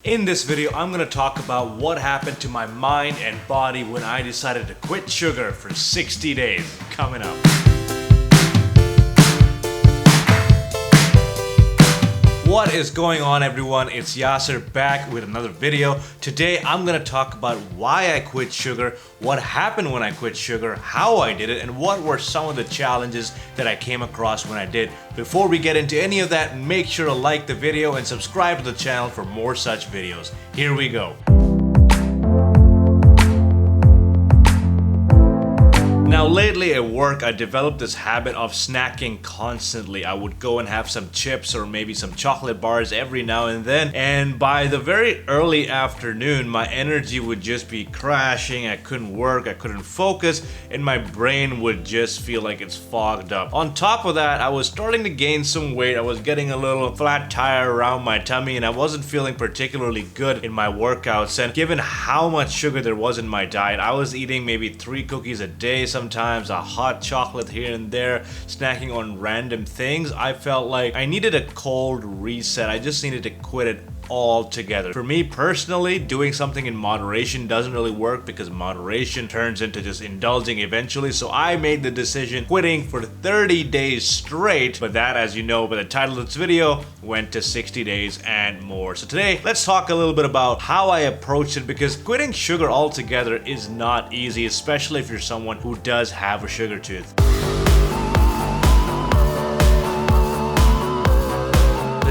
In this video, I'm going to talk about what happened to my mind and body when I decided to quit sugar for 60 days. Coming up. What is going on, everyone? It's Yasser back with another video. Today I'm going to talk about why I quit sugar, what happened when I quit sugar, how I did it, and what were some of the challenges that I came across when I did. Before we get into any of that, make sure to like the video and subscribe to the channel for more such videos. Here we go. Now lately at work, I developed this habit of snacking constantly. I would go and have some chips or maybe some chocolate bars every now and then, and by the very early afternoon, my energy would just be crashing. I couldn't work, I couldn't focus, and my brain would just feel like it's fogged up. On top of that, I was starting to gain some weight. I was getting a little flat tire around my tummy, and I wasn't feeling particularly good in my workouts. And given how much sugar there was in my diet, I was eating maybe 3 cookies a day, sometimes a hot chocolate here and there, snacking on random things. I felt like I needed a cold reset. I just needed to quit it altogether. For me personally, doing something in moderation doesn't really work because moderation turns into just indulging eventually. So I made the decision quitting for 30 days straight, but that, as you know by the title of this video, went to 60 days and more. So today, let's talk a little bit about how I approached it, because quitting sugar altogether is not easy, especially if you're someone who does have a sugar tooth.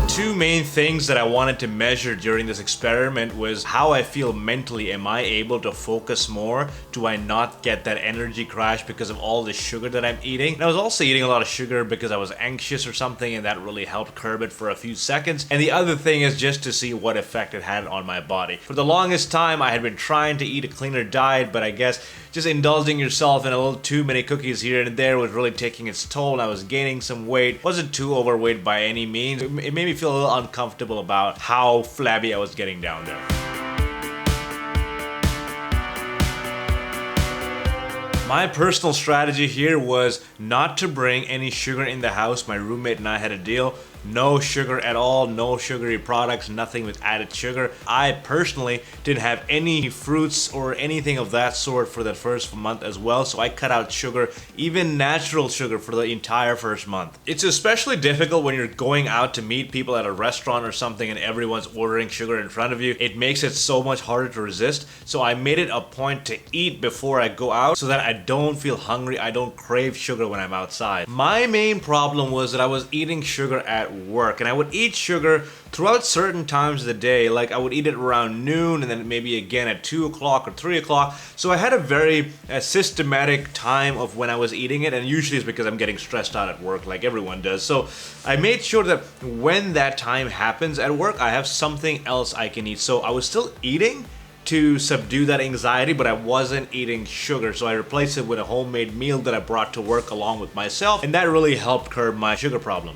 Two main things that I wanted to measure during this experiment was how I feel mentally. Am I able to focus more? Do I not get that energy crash because of all the sugar that I'm eating? And I was also eating a lot of sugar because I was anxious or something, and that really helped curb it for a few seconds. And the other thing is just to see what effect it had on my body. For the longest time, I had been trying to eat a cleaner diet, but I guess just indulging yourself in a little too many cookies here and there was really taking its toll, and I was gaining some weight. Wasn't too overweight by any means. It made me feel a little uncomfortable about how flabby I was getting down there. My personal strategy here was not to bring any sugar in the house. My roommate and I had a deal. No sugar at all, no sugary products, nothing with added sugar. I personally didn't have any fruits or anything of that sort for that first month as well, so I cut out sugar, even natural sugar, for the entire first month. It's especially difficult when you're going out to meet people at a restaurant or something and everyone's ordering sugar in front of you. It makes it so much harder to resist, so I made it a point to eat before I go out so that I don't feel hungry, I don't crave sugar when I'm outside. My main problem was that I was eating sugar at work, and I would eat sugar throughout certain times of the day. Like I would eat it around noon and then maybe again at 2 o'clock or 3 o'clock. So I had a very systematic time of when I was eating it, and usually it's because I'm getting stressed out at work like everyone does. So I made sure that when that time happens at work, I have something else I can eat. So I was still eating to subdue that anxiety, but I wasn't eating sugar, so I replaced it with a homemade meal that I brought to work along with myself, and that really helped curb my sugar problem.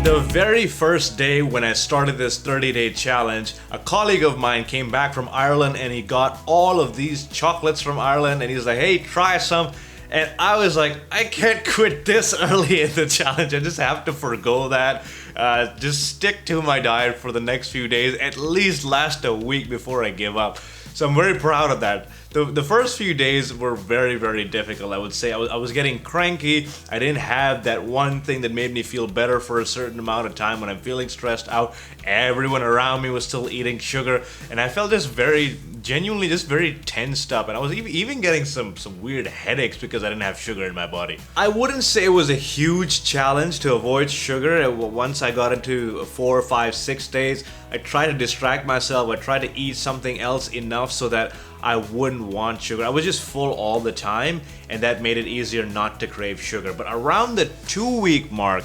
The very first day when I started this 30-day challenge, a colleague of mine came back from Ireland and he got all of these chocolates from Ireland, and he's like, hey, try some. And I was like, I can't quit this early in the challenge. I just have to forgo that. Just stick to my diet for the next few days, at least last a week before I give up. So I'm very proud of that. The first few days were very, very difficult, I would say. I was getting cranky. I didn't have that one thing that made me feel better for a certain amount of time when I'm feeling stressed out. Everyone around me was still eating sugar, and I felt just genuinely very tensed up, and I was even getting some weird headaches because I didn't have sugar in my body. I wouldn't say it was a huge challenge to avoid sugar. Once I got into 4, 5, 6 days, I tried to distract myself. I tried to eat something else enough so that I wouldn't want sugar. I was just full all the time, and that made it easier not to crave sugar. But around the 2-week mark,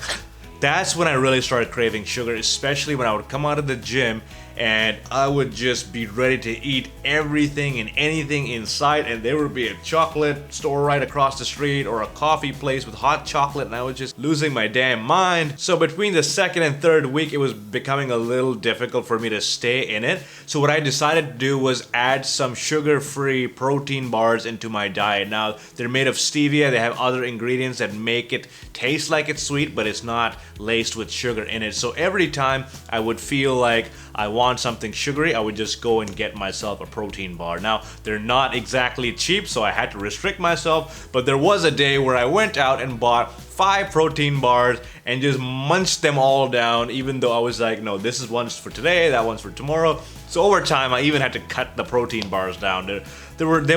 that's when I really started craving sugar, especially when I would come out of the gym and I would just be ready to eat everything and anything in sight, and there would be a chocolate store right across the street or a coffee place with hot chocolate, and I was just losing my damn mind. So between the second and third week, it was becoming a little difficult for me to stay in it. So what I decided to do was add some sugar-free protein bars into my diet. Now, they're made of stevia. They have other ingredients that make it taste like it's sweet, but it's not laced with sugar in it. So every time I would feel like I want something sugary, I would just go and get myself a protein bar. Now, they're not exactly cheap, so I had to restrict myself, but there was a day where I went out and bought 5 protein bars and just munched them all down, even though I was like, no, this is one's for today, that one's for tomorrow. So over time, I even had to cut the protein bars down. They weren't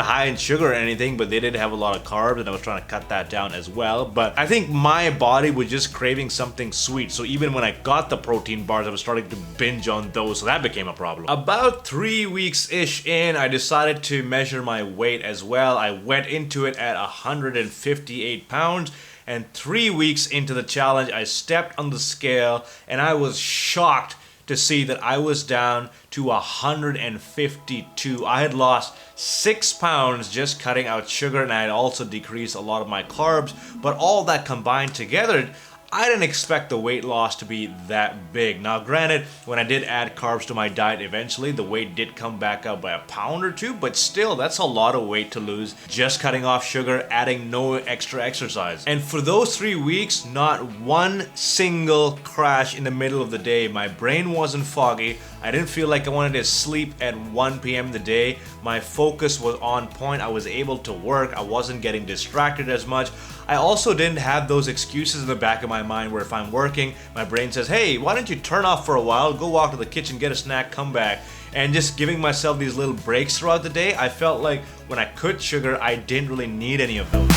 high in sugar or anything, but they did have a lot of carbs, and I was trying to cut that down as well. But I think my body was just craving something sweet. So even when I got the protein bars, I was starting to binge on those, so that became a problem. About 3 weeks-ish in, I decided to measure my weight as well. I went into it at 158 pounds. And 3 weeks into the challenge, I stepped on the scale, and I was shocked to see that I was down to 152. I had lost 6 pounds just cutting out sugar, and I had also decreased a lot of my carbs. But all that combined together, I didn't expect the weight loss to be that big. Now, granted, when I did add carbs to my diet eventually, the weight did come back up by a pound or two, but still, that's a lot of weight to lose just cutting off sugar, adding no extra exercise. And for those 3 weeks, not one single crash in the middle of the day. My brain wasn't foggy. I didn't feel like I wanted to sleep at 1 p.m. the day. My focus was on point. I was able to work. I wasn't getting distracted as much. I also didn't have those excuses in the back of my mind where if I'm working, my brain says, hey, why don't you turn off for a while, go walk to the kitchen, get a snack, come back. And just giving myself these little breaks throughout the day, I felt like when I cut sugar, I didn't really need any of those.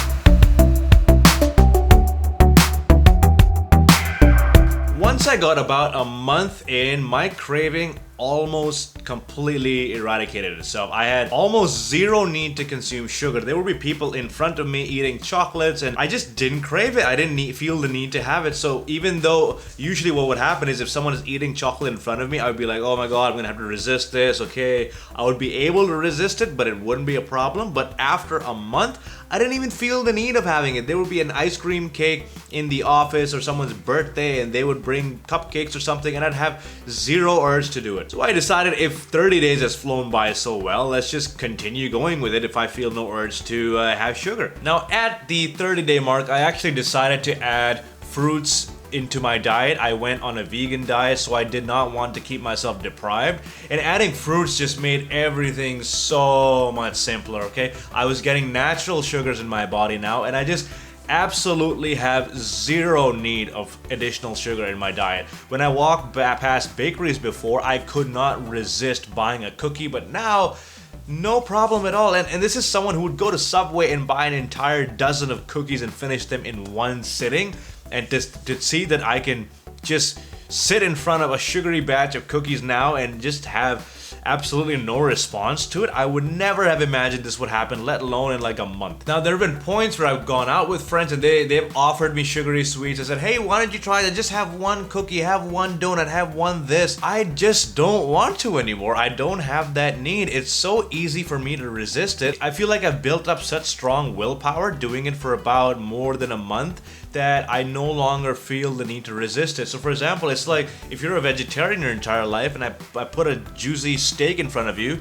Once I got about a month in, my craving almost completely eradicated itself. I had almost zero need to consume sugar. There would be people in front of me eating chocolates, and I just didn't crave it. I didn't feel the need to have it. So even though usually what would happen is if someone is eating chocolate in front of me, I would be like, oh my god, I'm gonna have to resist this. Okay, I would be able to resist it, but it wouldn't be a problem. But after a month, I didn't even feel the need of having it. There would be an ice cream cake in the office or someone's birthday, and they would bring cupcakes or something, and I'd have zero urge to do it. So I decided if 30 days has flown by so well, let's just continue going with it if I feel no urge to have sugar. Now at the 30-day mark, I actually decided to add fruits into my diet. I went on a vegan diet, so I did not want to keep myself deprived, and adding fruits just made everything so much simpler, okay? I was getting natural sugars in my body now, and I just absolutely have zero need of additional sugar in my diet. When I walked past bakeries before, I could not resist buying a cookie, but now no problem at all. And this is someone who would go to Subway and buy an entire dozen of cookies and finish them in one sitting. And to see that I can just sit in front of a sugary batch of cookies now and just have absolutely no response to it, I would never have imagined this would happen, let alone in like a month. Now, there have been points where I've gone out with friends and they've offered me sugary sweets. I said, hey, why don't you try that? Just have one cookie, have one donut, have one this. I just don't want to anymore. I don't have that need. It's so easy for me to resist it. I feel like I've built up such strong willpower doing it for about more than a month that I no longer feel the need to resist it. So for example, it's like if you're a vegetarian your entire life and I put a juicy steak in front of you,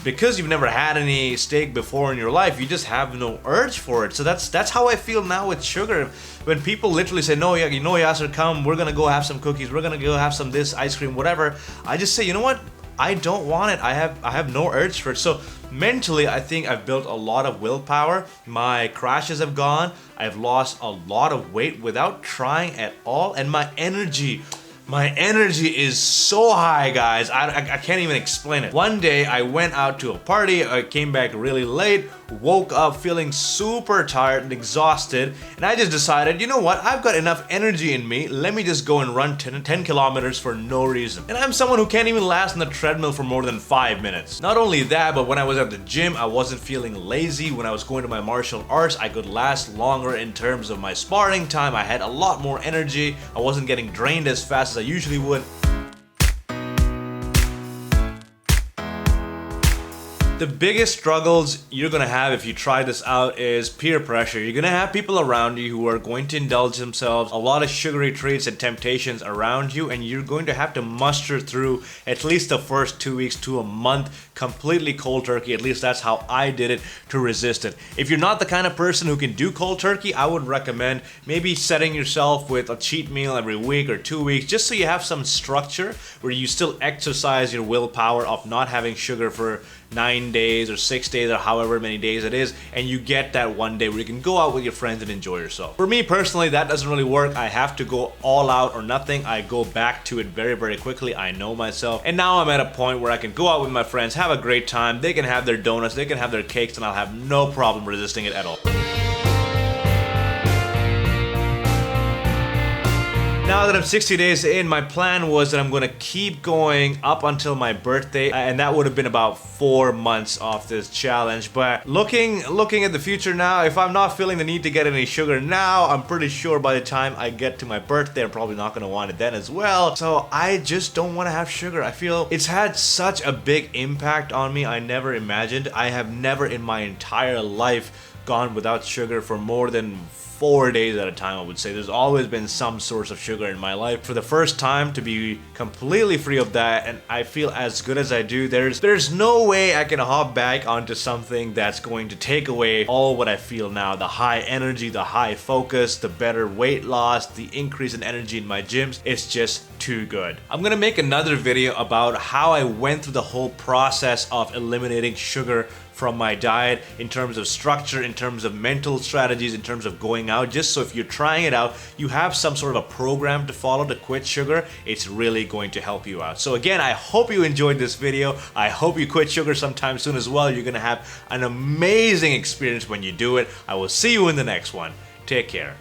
because you've never had any steak before in your life, you just have no urge for it. So that's how I feel now with sugar. When people literally say, no, you know, Yasser, come, we're gonna go have some cookies, we're gonna go have some this, ice cream, whatever, I just say, you know what? I don't want it. I have no urge for it. So mentally, I think I've built a lot of willpower. My crashes have gone. I've lost a lot of weight without trying at all. And my energy is so high, guys. I can't even explain it. One day, I went out to a party. I came back really late, woke up feeling super tired and exhausted, and I just decided, you know what? I've got enough energy in me. Let me just go and run 10 kilometers for no reason. And I'm someone who can't even last on the treadmill for more than 5 minutes. Not only that, but when I was at the gym, I wasn't feeling lazy. When I was going to my martial arts, I could last longer in terms of my sparring time. I had a lot more energy. I wasn't getting drained as fast as I usually would. The biggest struggles you're gonna have if you try this out is peer pressure. You're gonna have people around you who are going to indulge themselves, a lot of sugary treats and temptations around you, and you're going to have to muster through at least the first 2 weeks to a month completely cold turkey. At least that's how I did it to resist it. If you're not the kind of person who can do cold turkey, I would recommend maybe setting yourself with a cheat meal every week or 2 weeks, just so you have some structure where you still exercise your willpower of not having sugar for 9 days or 6 days or however many days it is, and you get that one day where you can go out with your friends and enjoy yourself. For me personally, that doesn't really work. I have to go all out or nothing. I go back to it very, very quickly. I know myself. And now I'm at a point where I can go out with my friends, have a great time. They can have their donuts, they can have their cakes, and I'll have no problem resisting it at all. Now that I'm 60 days in, my plan was that I'm going to keep going up until my birthday, and that would have been about 4 months off this challenge. But looking at the future now, if I'm not feeling the need to get any sugar now, I'm pretty sure by the time I get to my birthday, I'm probably not going to want it then as well. So I just don't want to have sugar. I feel it's had such a big impact on me I never imagined. I have never in my entire life gone without sugar for more than 4 days at a time, I would say. There's always been some source of sugar in my life. For the first time to be completely free of that, and I feel as good as I do, there's no way I can hop back onto something that's going to take away all what I feel now. The high energy, the high focus, the better weight loss, the increase in energy in my gyms. It's just too good. I'm gonna make another video about how I went through the whole process of eliminating sugar from my diet, in terms of structure, in terms of mental strategies, in terms of going out, just so if you're trying it out, you have some sort of a program to follow to quit sugar. It's really going to help you out. So again, I hope you enjoyed this video. I hope you quit sugar sometime soon as well. You're gonna have an amazing experience when you do it. I will see you in the next one. Take care.